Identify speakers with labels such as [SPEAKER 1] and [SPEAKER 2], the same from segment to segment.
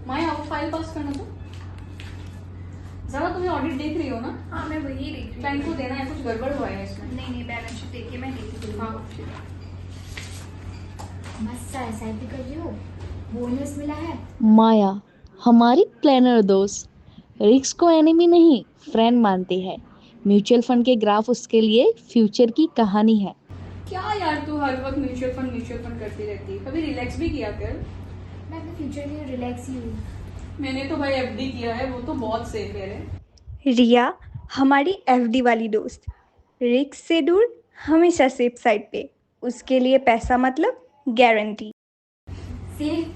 [SPEAKER 1] माया वो फाइल पास करना तो जरा, तुम्हें ऑडिट देख रही हो ना?
[SPEAKER 2] हाँ मैं वही देख रही
[SPEAKER 1] क्लाइंट को देना है, कुछ गड़बड़ हुआ है इसमें।
[SPEAKER 2] नहीं बैलेंस शीट देख के मैं देती हूँ।
[SPEAKER 1] हाँ
[SPEAKER 3] मस्त सा एसआईपी कर रही हो, बोनस मिला है।
[SPEAKER 4] माया हमारी प्लानर दोस्त रिस्क को एनिमी नहीं फ्रेंड मानती है। म्यूचुअल फंड के ग्राफ उसके लिए फ्यूचर की कहानी है।
[SPEAKER 1] क्या यार, तू हर वक्त म्यूचुअल फंड करती रहती है, कभी रिलैक्स भी किया कर।
[SPEAKER 3] मैं अपने फ्यूचर के लिए रिलैक्स ही हूँ।
[SPEAKER 1] मैंने तो भाई एफडी किया है, वो तो बहुत सेफ है।
[SPEAKER 5] रिया हमारी एफडी वाली दोस्त, रिस्क से दूर, हमेशा सेफ साइड पे। उसके लिए पैसा मतलब गारंटी।
[SPEAKER 3] सेफ,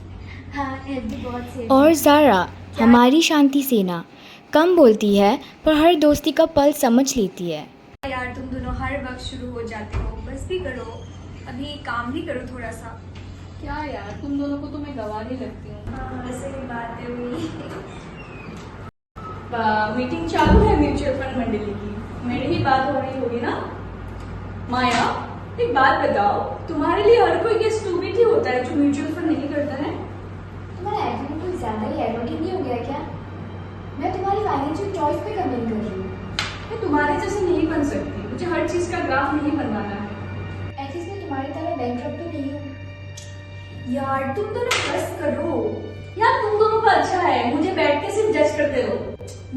[SPEAKER 3] हाँ एफडी बहुत सेफ।
[SPEAKER 6] और ज़ारा हमारी शांति सेना, कम बोलती है पर हर दोस्ती का पल समझ लेती है।
[SPEAKER 2] यार तुम दोनों हर वक्त शुरू हो जाते हो, बस भी करो, अभी काम भी करो थोड़ा सा।
[SPEAKER 1] क्या यार, तुम दोनों को तो मैं गवार ही लगती हूँ।
[SPEAKER 2] हाँ वैसे भी बात है हुई।
[SPEAKER 1] मीटिंग चालू है म्यूचुअल फंड मंडली की, मेरी ही बात हो रही होगी ना? माया एक बात बताओ, तुम्हारे लिए हर कोई क्या स्टूपिड ही होता है जो म्यूचुअल फंड नहीं करता है?
[SPEAKER 3] तुम्हारा एटीट्यूड कुछ ज़्यादा ही एरोगेंट नहीं हो गया क्या? मैं तुम्हारी फाइनेंशियल चॉइस पे कमेंट कर रही हूँ।
[SPEAKER 1] मैं तुम्हारे जैसे नहीं बन सकती, मुझे हर चीज का ग्राफ नहीं बनवाना है।
[SPEAKER 3] एटलीस्ट मैं तुम्हारी तरह बैंकरप्ट तो नहीं हूँ।
[SPEAKER 2] यार तुम दोनों बस करो।
[SPEAKER 1] यार तुम दोनों का अच्छा है, मुझे बैठ के सिर्फ जज करते रहो।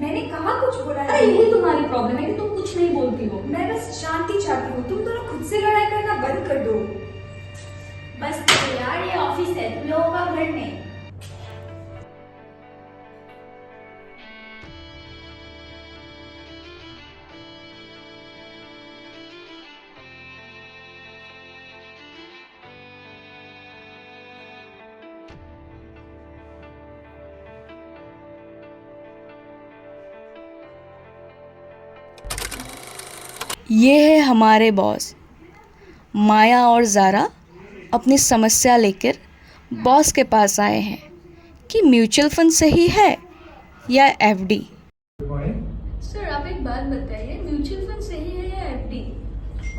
[SPEAKER 2] मैंने कहा कुछ बोला
[SPEAKER 1] अरे यही तुम्हारी प्रॉब्लम है कि तुम कुछ नहीं बोलती हो।
[SPEAKER 2] मैं बस शांति चाहती हूँ, तुम दोनों खुद से लड़ाई करना बंद कर दो।
[SPEAKER 3] बस करो यार, ये ऑफिस है, तुम लोगों का घर नहीं।
[SPEAKER 4] ये है हमारे बॉस। माया और ज़ारा अपनी समस्या लेकर बॉस के पास आए हैं कि म्यूचुअल फंड सही है या एफडी।
[SPEAKER 1] सर आप एक बात बताइए, म्यूचुअल फंड सही है या FD?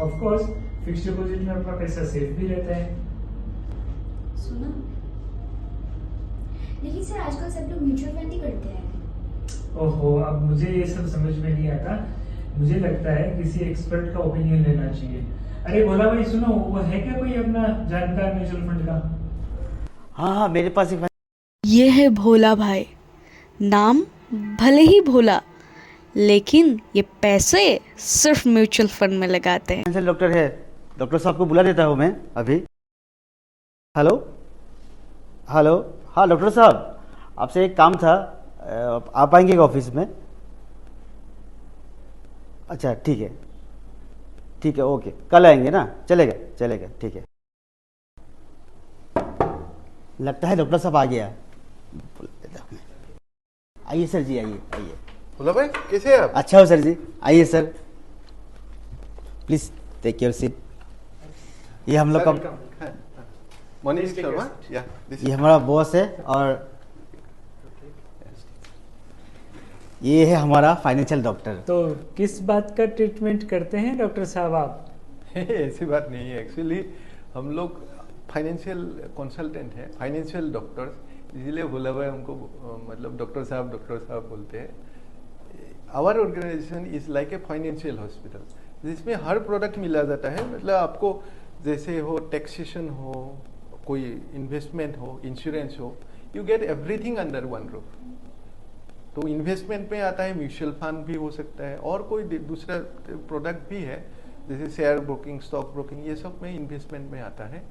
[SPEAKER 7] Of course fixed deposit में अपना पैसा सेफ भी रहता है।
[SPEAKER 1] सुना?
[SPEAKER 3] लेकिन सर आजकल सब लोग म्यूचुअल फंड ही करते हैं।
[SPEAKER 7] ओहो, अब मुझे ये सब समझ में नहीं आता। मुझे लगता है किसी एक्सपर्ट का ओपिनियन लेना चाहिए। अरे भोला भाई सुनो, वो है क्या कोई अपना जानकार म्यूचुअल फंड का?
[SPEAKER 8] हाँ मेरे पास एक
[SPEAKER 4] ये है भोला भाई। नाम भले ही भोला, लेकिन ये पैसे सिर्फ म्यूचुअल फंड में लगाते हैं।
[SPEAKER 8] फाइनेंशियल डॉक्टर है। डॉक्टर साहब को बुला देता हूँ मैं अभी। हेलो हेलो, हाँ डॉक्टर साहब, आपसे एक काम था, आप आएंगे ऑफिस में? अच्छा ठीक है ओके, कल आएंगे ना? चलेगा ठीक है। लगता है डॉक्टर साहब आ गया। आइए सर जी, आइए।
[SPEAKER 9] बोला भाई कैसे हैं आप?
[SPEAKER 8] अच्छा हो सर जी, आइए sir, please take your seat. ये हम लोग का
[SPEAKER 9] मनीष शर्मा,
[SPEAKER 8] ये हमारा बॉस है, और ये है हमारा फाइनेंशियल डॉक्टर।
[SPEAKER 7] तो किस बात का ट्रीटमेंट करते हैं डॉक्टर साहब आप?
[SPEAKER 9] ऐसी बात नहीं है, एक्चुअली हम लोग फाइनेंशियल कंसल्टेंट हैं, फाइनेंशियल डॉक्टर्स, इसीलिए भोला भाई हमको मतलब डॉक्टर साहब बोलते हैं। Our organisation is like a financial hospital, जिसमें हर प्रोडक्ट मिला जाता है। मतलब आपको जैसे हो टैक्सेशन हो, कोई इन्वेस्टमेंट हो, इंश्योरेंस हो, you get everything under one roof. तो इन्वेस्टमेंट में आता है म्यूचुअल फंड भी हो सकता है, और कोई दूसरा प्रोडक्ट भी है जैसे शेयर ब्रोकिंग, स्टॉक ब्रोकिंग, ये सब में इन्वेस्टमेंट में आता है।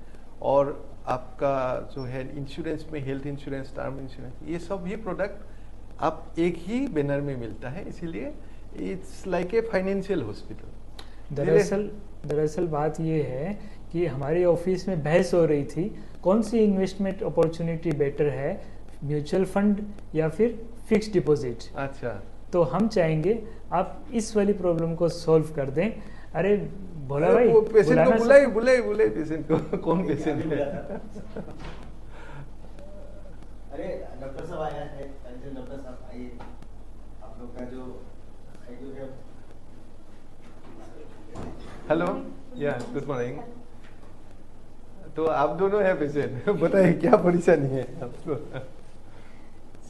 [SPEAKER 9] और आपका जो है इंश्योरेंस में हेल्थ इंश्योरेंस, टर्म इंश्योरेंस, ये सब ही प्रोडक्ट आप एक ही बैनर में मिलता है, इसीलिए it's like a financial hospital.
[SPEAKER 7] दरअसल बात ये है कि हमारे ऑफिस में बहस हो रही थी, कौन सी इन्वेस्टमेंट अपॉर्चुनिटी बेटर है, म्यूचुअल फंड या फिर फिक्स्ड डिपॉजिट।
[SPEAKER 9] अच्छा,
[SPEAKER 7] तो हम चाहेंगे आप इस वाली प्रॉब्लम को सॉल्व कर दें। अरे भोला भाई,
[SPEAKER 9] पेशेंट को बुलाए पेशेंट को। कौन पेशेंट है?
[SPEAKER 8] अरे डॉक्टर साहब आया है, डॉक्टर साहब आइए। आप लोग का जो है।
[SPEAKER 9] हेलो, या गुड मॉर्निंग। तो आप दोनों हैं पेशेंट, बताइए क्या परेशानी है आपको?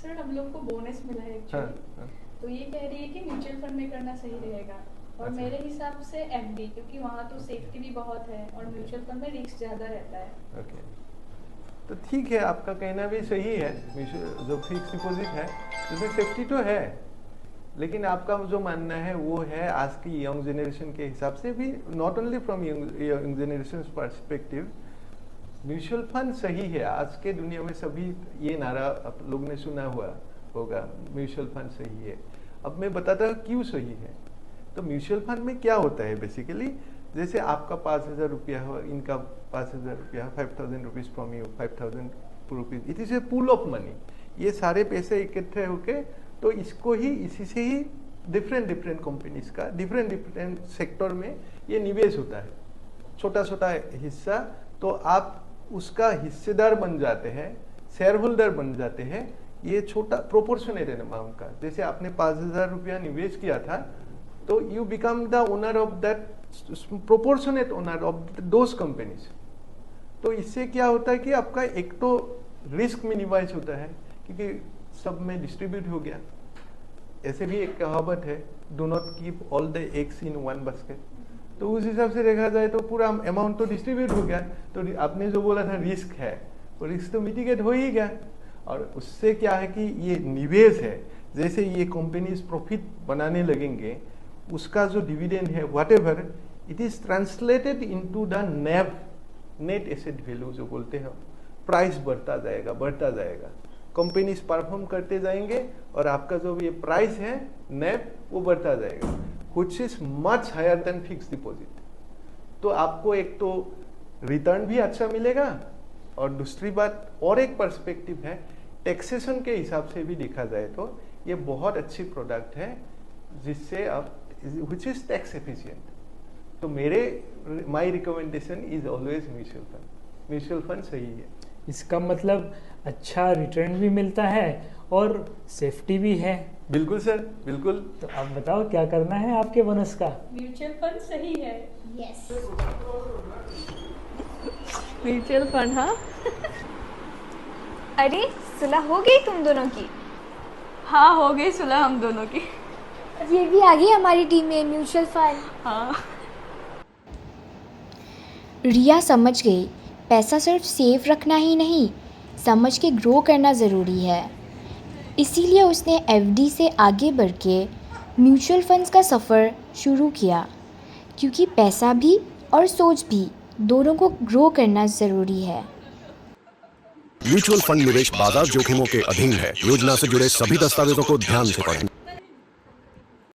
[SPEAKER 1] सर हम लोग को बोनस मिला है
[SPEAKER 9] हाँ,
[SPEAKER 1] एक्चुअली,
[SPEAKER 9] हाँ।
[SPEAKER 1] तो ये कह रही है कि म्यूचुअल फंड में करना सही रहेगा, और
[SPEAKER 9] अच्छा।
[SPEAKER 1] मेरे हिसाब से एफडी, क्योंकि वहाँ तो सेफ्टी भी बहुत है और म्यूचुअल फंड में रिस्क ज़्यादा रहता है।
[SPEAKER 9] ओके, तो ठीक है, आपका कहना भी सही है। जो फिक्स डिपॉजिट है उसमें सेफ्टी तो है, लेकिन आपका जो मानना है वो है आज की यंग जनरेशन के हिसाब से भी, not only from young generation perspective, mutual fund सही है। आज के दुनिया में सभी ये नारा आप लोग ने सुना हुआ होगा, म्यूचुअल फंड सही है। अब मैं बताता हूँ क्यों सही है। तो म्यूचुअल फंड में क्या होता है बेसिकली, जैसे आपका 5,000 रुपया हो, इनका 5,000 रुपया, 5,000 rupees from you, 5,000 rupees, it is a pool of money. ये सारे पैसे इकट्ठे होके, तो इसको ही, इसी से ही डिफरेंट कंपनीज का डिफरेंट सेक्टर में ये निवेश होता है, छोटा छोटा हिस्सा। तो आप उसका हिस्सेदार बन जाते हैं, शेयर होल्डर बन जाते हैं। ये छोटा प्रोपोर्शनेट है अमाउंट का। जैसे आपने 5,000 रुपया निवेश किया था, तो you become the owner of that, proportionate owner of those companies. तो इससे क्या होता है कि आपका एक तो रिस्क मिनिमाइज होता है, क्योंकि सब में डिस्ट्रीब्यूट हो गया। ऐसे भी एक कहावत है, do not keep all the eggs in one basket. तो उस हिसाब से देखा जाए तो पूरा अमाउंट तो डिस्ट्रीब्यूट हो गया। तो आपने जो बोला था रिस्क है, वो रिस्क तो मिटिगेट हो ही गया। और उससे क्या है कि ये निवेश है, जैसे ये कंपनीज प्रॉफिट बनाने लगेंगे, उसका जो डिविडेंड है whatever, it is translated into the net asset value जो बोलते हैं, प्राइस बढ़ता जाएगा। कंपनीज परफॉर्म करते जाएंगे और आपका जो ये प्राइस है नेट, वो बढ़ता जाएगा, which is much higher than fix deposit. तो आपको एक तो रिटर्न भी अच्छा मिलेगा, और दूसरी बात और एक पर्सपेक्टिव है, टैक्सेशन के हिसाब से भी देखा जाए तो ये बहुत अच्छी प्रोडक्ट है, जिससे आप, व्हिच इज टैक्स एफिशिएंट। तो my recommendation is always mutual fund. Mutual fund सही है।
[SPEAKER 7] इसका मतलब अच्छा रिटर्न भी मिलता है और सेफ्टी भी है।
[SPEAKER 9] बिल्कुल सर, बिल्कुल।
[SPEAKER 7] तो आप बताओ क्या करना है आपके बोनस का?
[SPEAKER 1] म्यूचुअल फंड सही है।
[SPEAKER 3] यस।
[SPEAKER 5] म्यूचुअल फंड, हाँ। अरे सुलह हो गई तुम दोनों की?
[SPEAKER 4] हाँ, हो गई सुलह हम दोनों की।
[SPEAKER 3] ये भी आ गई हमारी टीम में म्यूचुअल फंड।
[SPEAKER 4] हाँ।
[SPEAKER 6] रिया समझ गई, पैसा सिर्फ सेफ रखना ही नहीं, समझ के ग्रो करना ज़रूरी है। इसीलिए उसने एफडी से आगे बढ़ के म्यूचुअल फंड्स का सफ़र शुरू किया, क्योंकि पैसा भी और सोच भी दोनों को ग्रो करना ज़रूरी है।
[SPEAKER 10] म्यूचुअल फंड निवेश बाजार जोखिमों के अधीन है। योजना से जुड़े सभी दस्तावेजों को ध्यान से पढ़ें।